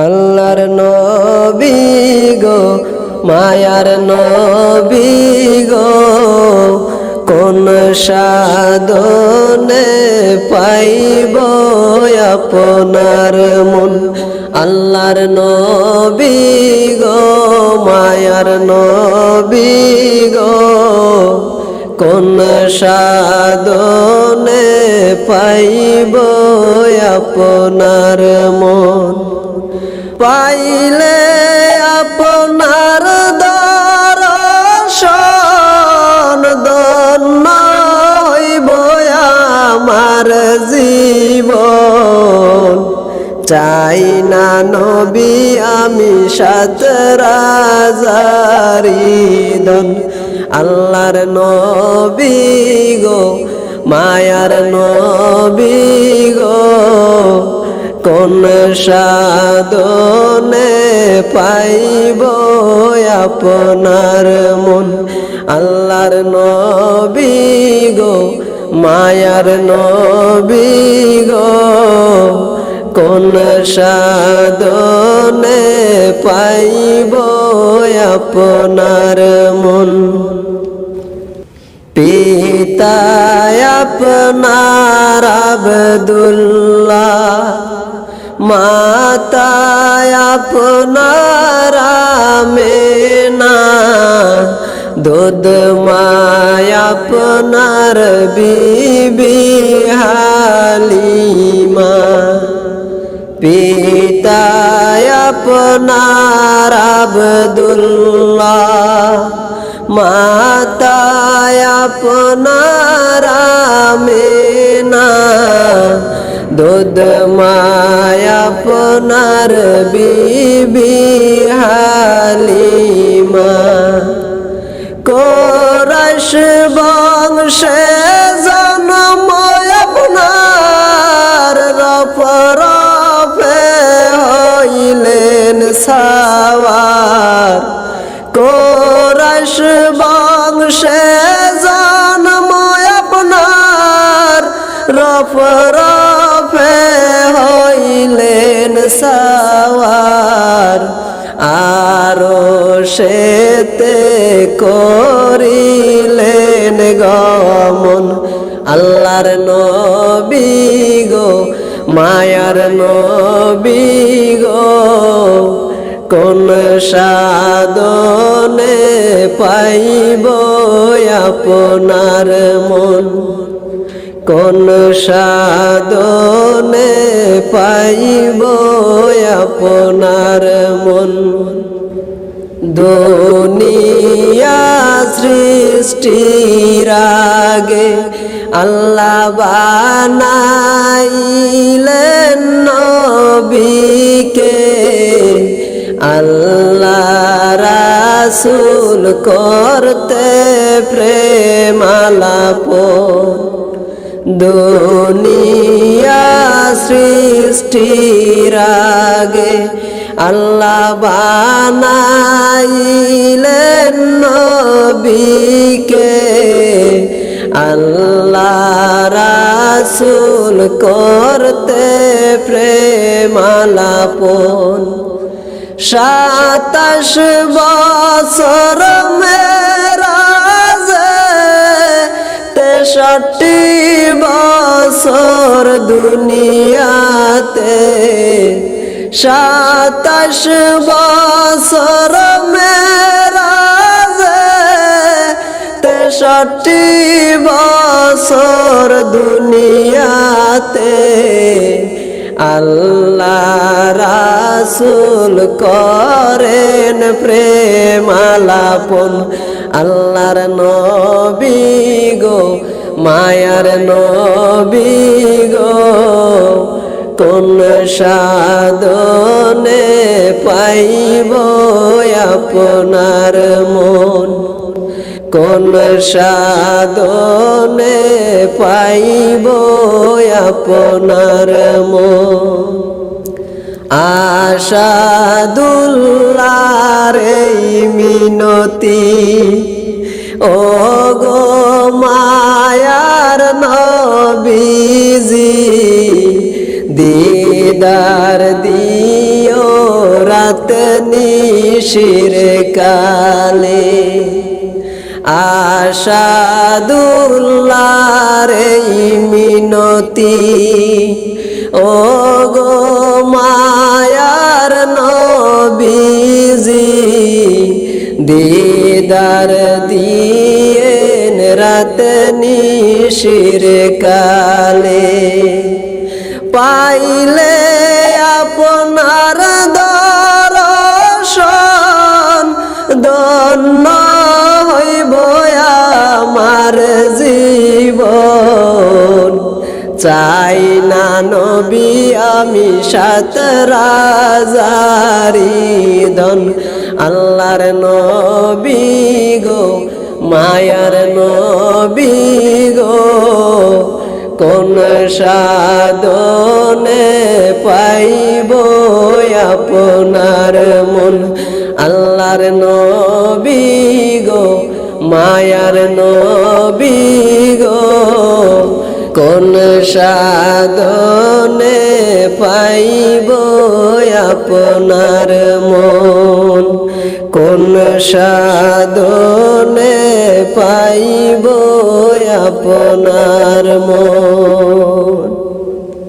আল্লাহর নবী গো মায়ার নবী গো কোন সাধনে পাইব আপনার মন আল্লাহর নবী গো মায়ার নবী গো কোন সাধনে পাইব আপনার মন পাইলে আপনার দর্শন ধন্য হইব আমার জীবন চাই না নবী আমি সাত রাজারি ধন আল্লাহর নবী গো মায়ার নবী গো কোন সাধনে পাইব আপনার মন আল্লাহর নবী গো মায়ার নবী গো কোন সাধনে পাইব আপনার মন পিতা আপনার আব্দুল্লাহ মাতা আপনার আমেনা দুধ মায় আপনার বিবি হালিমা পিতা আপনার আব্দুল্লাহ মাতা আপনার আমেনা দুধ মায় আপনার বিবি হালিমা কোরাইশ বংশে জন্ম আপনার রফরফে হইলেন সাওয়ার কোরাইশ বংশে জন্ম আপনার রফরফে হইলেন সাওয়ার আরো সেতে করিলেন গমন আল্লাহর নবী গো মায়ার নবী গো কোন সাধনে পাইব আপনার মন কোন সাধনে পাইব আপনার মন দুনিয়া সৃষ্টির আগে আল্লাহ বানাইলেন নবীকে আল্লাহ রাসূল করতে প্রেমালাপন দুনিয়া সৃষ্টির আগে আল্লাহ বানাইলেন নবীকে আল্লাহ রাসূল করতে প্রেমালাপন 27 বছর মেরাজে 63 বছর দুনিয়াতে 27 বছর মেরাজে 63 বছর দুনিয়াতে আল্লাহ রাসূল করেন প্রেমালাপন আল্লাহর নবী গো মায়ার নবী গো কোন সাধনে পাইব আপনার মন কোন সাধনে পাইব আপনার মন আশাদুল্লাহর এই মিনতি ও গো মায়ার নবীজি দিদার দিও নিশির কালে আশাদুল্লাহর এই মিনতি ও গো মায়ার নবীজি দিদার দিয়েন রাত নিশির কালে পাইলে আপনার দর্শন ধন্য হইব আমার জীবন চাই না নবী আমি সাত রাজারি ধন আল্লাহর নবী গো মায়ার নবী গো কোন সাধনে পাইব আপনার মন আল্লাহর নবী গো মায়ার নবী গো কোন সাধনে পাইব আপনার মন কোন সাধনে পাইব আপনার মন